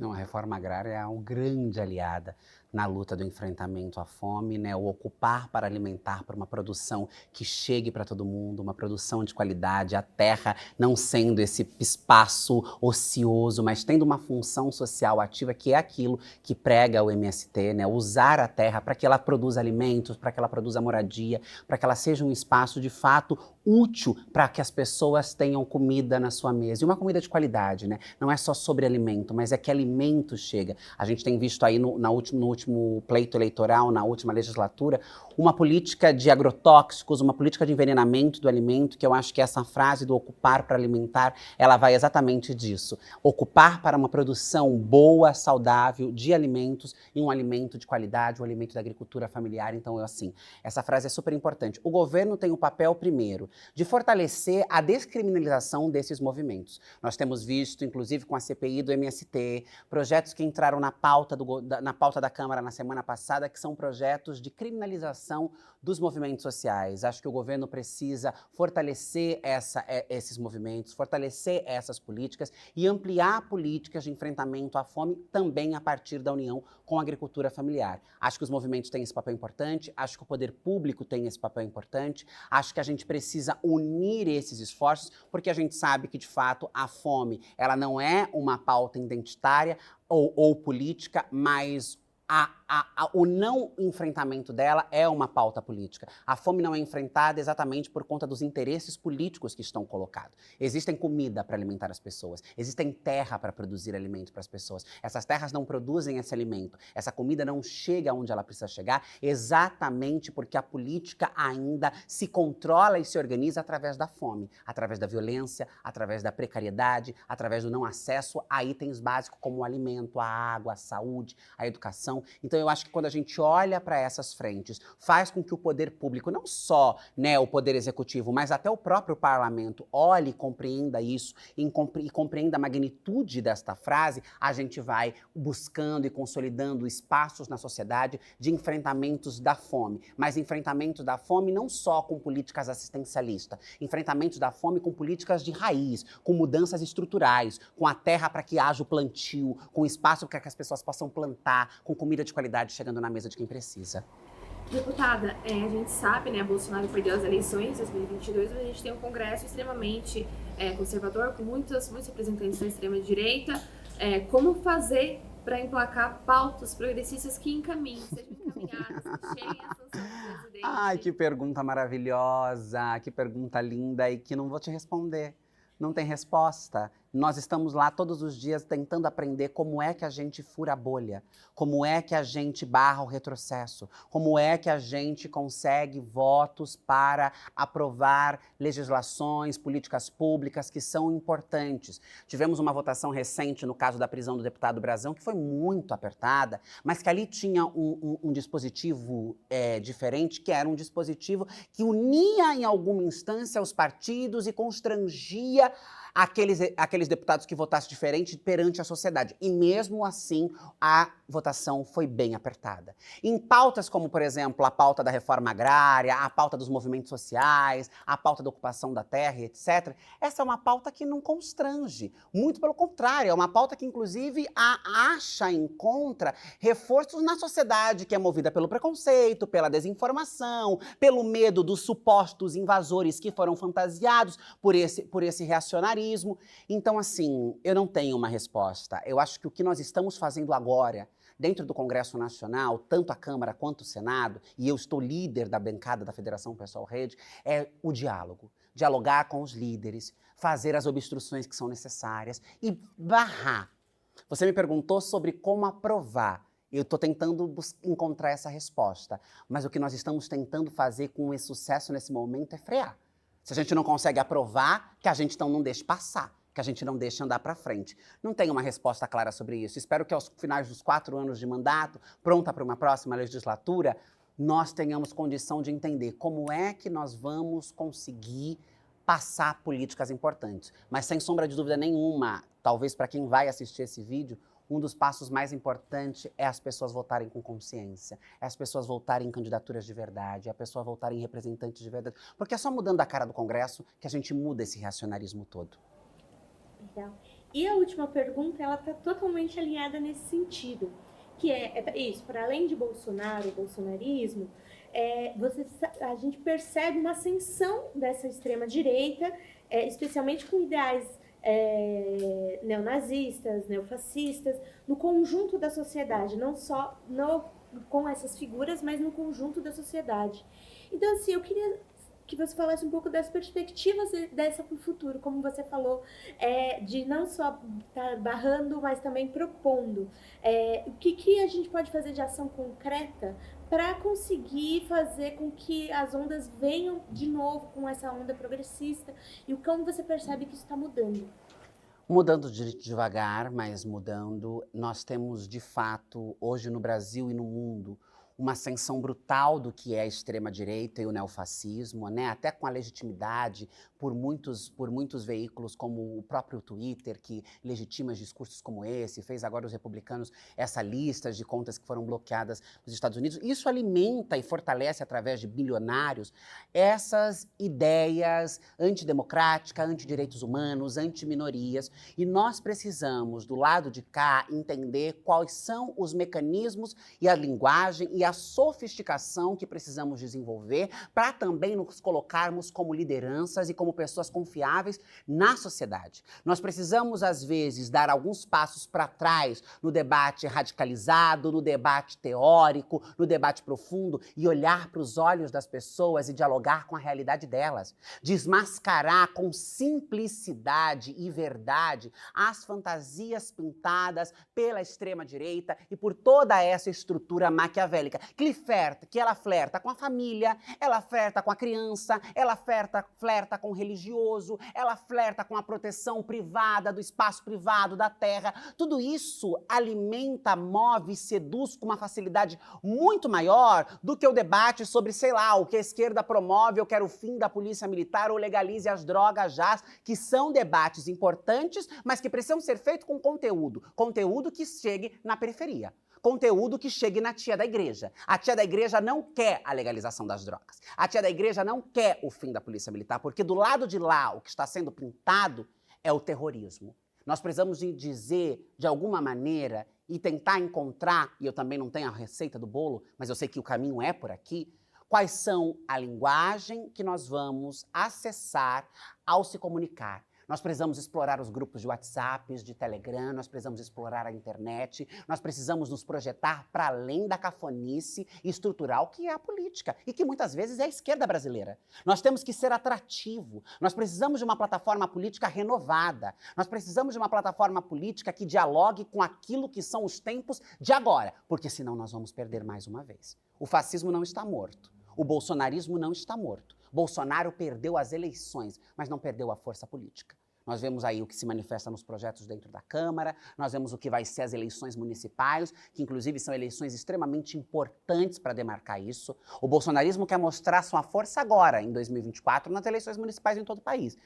Não, a reforma agrária é uma grande aliada na luta do enfrentamento à fome, né? O ocupar para alimentar por uma produção que chegue para todo mundo, uma produção de qualidade, a terra não sendo esse espaço ocioso, mas tendo uma função social ativa, que é aquilo que prega o MST, né? Usar a terra para que ela produza alimentos, para que ela produza moradia, para que ela seja um espaço de fato útil para que as pessoas tenham comida na sua mesa. E uma comida de qualidade, né? Não é só sobre alimento, mas é que alimento chega. A gente tem visto aí no último pleito eleitoral, na última legislatura, uma política de agrotóxicos, uma política de envenenamento do alimento, que eu acho que essa frase do ocupar para alimentar, ela vai exatamente disso. Ocupar para uma produção boa, saudável, de alimentos, e um alimento de qualidade, um alimento da agricultura familiar. Então, essa frase é super importante. O governo tem o papel, primeiro, de fortalecer a descriminalização desses movimentos. Nós temos visto, inclusive com a CPI do MST, projetos que entraram na pauta da Câmara na semana passada, que são projetos de criminalização dos movimentos sociais. Acho que o governo precisa fortalecer esses movimentos, fortalecer essas políticas e ampliar políticas de enfrentamento à fome também a partir da união com a agricultura familiar. Acho que os movimentos têm esse papel importante, acho que o poder público tem esse papel importante, acho que a gente precisa unir esses esforços, porque a gente sabe que, de fato, a fome, ela não é uma pauta identitária ou política, mas o não enfrentamento dela é uma pauta política. A fome não é enfrentada exatamente por conta dos interesses políticos que estão colocados. Existem comida para alimentar as pessoas, existem terra para produzir alimento para as pessoas. Essas terras não produzem esse alimento, essa comida não chega onde ela precisa chegar, exatamente porque a política ainda se controla e se organiza através da fome, através da violência, através da precariedade, através do não acesso a itens básicos como o alimento, a água, a saúde, a educação. Então eu acho que quando a gente olha para essas frentes, faz com que o poder público, não só, né, o poder executivo, mas até o próprio parlamento, olhe e compreenda isso e compreenda a magnitude desta frase, a gente vai buscando e consolidando espaços na sociedade de enfrentamentos da fome. Mas enfrentamentos da fome não só com políticas assistencialistas, enfrentamentos da fome com políticas de raiz, com mudanças estruturais, com a terra para que haja o plantio, com espaço para que as pessoas possam plantar, com comida de qualidade chegando na mesa de quem precisa. Deputada, a gente sabe, né, Bolsonaro perdeu as eleições em 2022, mas a gente tem um Congresso extremamente conservador, com muitos representantes da extrema-direita. Como fazer para emplacar pautas progressistas que sejam encaminhadas, que cheguem à sanção do presidente? Ai, que pergunta maravilhosa, que pergunta linda e que não vou te responder. Não tem resposta. Nós estamos lá todos os dias tentando aprender como é que a gente fura a bolha, como é que a gente barra o retrocesso, como é que a gente consegue votos para aprovar legislações, políticas públicas que são importantes. Tivemos uma votação recente no caso da prisão do deputado Brazão, que foi muito apertada, mas que ali tinha um dispositivo diferente, que era um dispositivo que unia em alguma instância os partidos e constrangia aqueles deputados que votassem diferente perante a sociedade. E mesmo assim, a votação foi bem apertada. Em pautas como, por exemplo, a pauta da reforma agrária, a pauta dos movimentos sociais, a pauta da ocupação da terra, etc., essa é uma pauta que não constrange. Muito pelo contrário, é uma pauta que, inclusive, encontra reforços na sociedade, que é movida pelo preconceito, pela desinformação, pelo medo dos supostos invasores que foram fantasiados por esse reacionarismo. Então, assim, eu não tenho uma resposta. Eu acho que o que nós estamos fazendo agora, dentro do Congresso Nacional, tanto a Câmara quanto o Senado, e eu estou líder da bancada da Federação Pessoal Rede, é o diálogo. Dialogar com os líderes, fazer as obstruções que são necessárias e barrar. Você me perguntou sobre como aprovar. Eu estou tentando encontrar essa resposta. Mas o que nós estamos tentando fazer com esse sucesso nesse momento é frear. Se a gente não consegue aprovar, que a gente então não deixe passar, que a gente não deixe andar para frente. Não tenho uma resposta clara sobre isso. Espero que aos finais dos 4 anos de mandato, pronta para uma próxima legislatura, nós tenhamos condição de entender como é que nós vamos conseguir passar políticas importantes. Mas sem sombra de dúvida nenhuma, talvez para quem vai assistir esse vídeo, um dos passos mais importantes é as pessoas votarem com consciência, é as pessoas votarem em candidaturas de verdade, é a pessoa votar em representantes de verdade, porque é só mudando a cara do Congresso que a gente muda esse reacionarismo todo. Então, E a última pergunta, ela está totalmente alinhada nesse sentido, que é isso, para além de Bolsonaro, o bolsonarismo, a gente percebe uma ascensão dessa extrema-direita, especialmente com ideais neonazistas, neofascistas, no conjunto da sociedade, não só com essas figuras, mas no conjunto da sociedade. Então, assim, eu queria que você falasse um pouco das perspectivas dessa para o futuro, como você falou, de não só estar barrando, mas também propondo. O que a gente pode fazer de ação concreta para conseguir fazer com que as ondas venham de novo com essa onda progressista, e como você percebe que isso está mudando? Mudando devagar, mas mudando, nós temos de fato, hoje no Brasil e no mundo, uma ascensão brutal do que é a extrema-direita e o neofascismo, né? Até com a legitimidade por muitos veículos, como o próprio Twitter, que legitima discursos como esse, fez agora os republicanos essa lista de contas que foram bloqueadas nos Estados Unidos. Isso alimenta e fortalece, através de bilionários, essas ideias antidemocráticas, antidireitos humanos, antiminorias. E nós precisamos, do lado de cá, entender quais são os mecanismos e a linguagem e a sofisticação que precisamos desenvolver para também nos colocarmos como lideranças e como pessoas confiáveis na sociedade. Nós precisamos, às vezes, dar alguns passos para trás no debate radicalizado, no debate teórico, no debate profundo, e olhar para os olhos das pessoas e dialogar com a realidade delas. Desmascarar com simplicidade e verdade as fantasias pintadas pela extrema-direita e por toda essa estrutura maquiavélica, que ela flerta com a família, ela flerta com a criança, ela flerta com o religioso, ela flerta com a proteção privada, do espaço privado, da terra. Tudo isso alimenta, move, seduz com uma facilidade muito maior do que o debate sobre, sei lá, o que a esquerda promove, eu quero o fim da polícia militar ou legalize as drogas já, que são debates importantes, mas que precisam ser feitos com conteúdo que chegue na periferia. Conteúdo que chegue na tia da igreja. A tia da igreja não quer a legalização das drogas. A tia da igreja não quer o fim da polícia militar, porque do lado de lá, o que está sendo pintado é o terrorismo. Nós precisamos dizer, de alguma maneira, e tentar encontrar, e eu também não tenho a receita do bolo, mas eu sei que o caminho é por aqui, quais são a linguagem que nós vamos acessar ao se comunicar. Nós precisamos explorar os grupos de WhatsApp, de Telegram, nós precisamos explorar a internet, nós precisamos nos projetar para além da cafonice estrutural que é a política e que muitas vezes é a esquerda brasileira. Nós temos que ser atrativo, nós precisamos de uma plataforma política renovada, nós precisamos de uma plataforma política que dialogue com aquilo que são os tempos de agora, porque senão nós vamos perder mais uma vez. O fascismo não está morto, o bolsonarismo não está morto. Bolsonaro perdeu as eleições, mas não perdeu a força política. Nós vemos aí o que se manifesta nos projetos dentro da Câmara, nós vemos o que vai ser as eleições municipais, que inclusive são eleições extremamente importantes para demarcar isso. O bolsonarismo quer mostrar sua força agora, em 2024, nas eleições municipais em todo o país.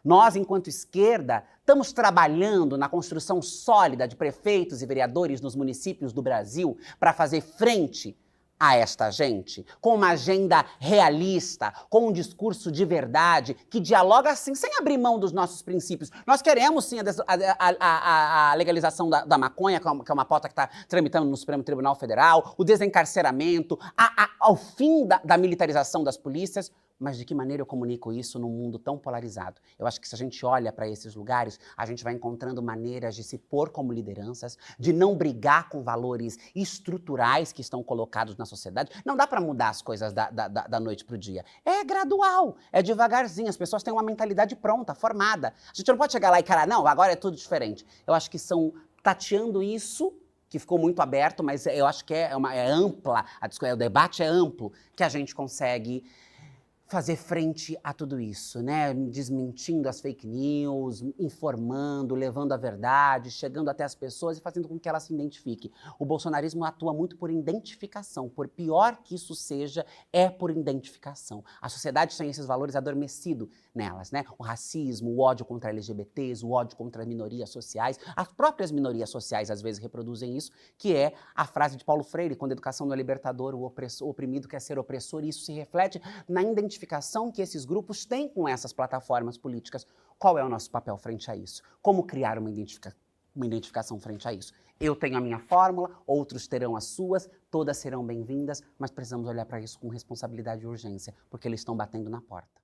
Nós, enquanto esquerda, estamos trabalhando na construção sólida de prefeitos e vereadores nos municípios do Brasil para fazer frente a esta gente, com uma agenda realista, com um discurso de verdade, que dialoga assim, sem abrir mão dos nossos princípios. Nós queremos sim a legalização da maconha, que é uma pauta que está tramitando no Supremo Tribunal Federal, o desencarceramento, ao fim da militarização das polícias. Mas de que maneira eu comunico isso num mundo tão polarizado? Eu acho que se a gente olha para esses lugares, a gente vai encontrando maneiras de se pôr como lideranças, de não brigar com valores estruturais que estão colocados na sociedade. Não dá para mudar as coisas da noite para o dia. É gradual, é devagarzinho, as pessoas têm uma mentalidade pronta, formada. A gente não pode chegar lá e calar, não, agora é tudo diferente. Eu acho que são tateando isso, que ficou muito aberto, mas eu acho que é ampla, o debate é amplo, que a gente consegue fazer frente a tudo isso, né? Desmentindo as fake news, informando, levando a verdade, chegando até as pessoas e fazendo com que elas se identifiquem. O bolsonarismo atua muito por identificação, por pior que isso seja, é por identificação. A sociedade tem esses valores adormecidos nelas, né? O racismo, o ódio contra LGBTs, o ódio contra minorias sociais. As próprias minorias sociais às vezes reproduzem isso, que é a frase de Paulo Freire, quando a educação não é libertadora, o oprimido quer ser opressor, e isso se reflete na identificação identificação que esses grupos têm com essas plataformas políticas. Qual é o nosso papel frente a isso? Como criar uma identificação frente a isso? Eu tenho a minha fórmula, outros terão as suas, todas serão bem-vindas, mas precisamos olhar para isso com responsabilidade e urgência, porque eles estão batendo na porta.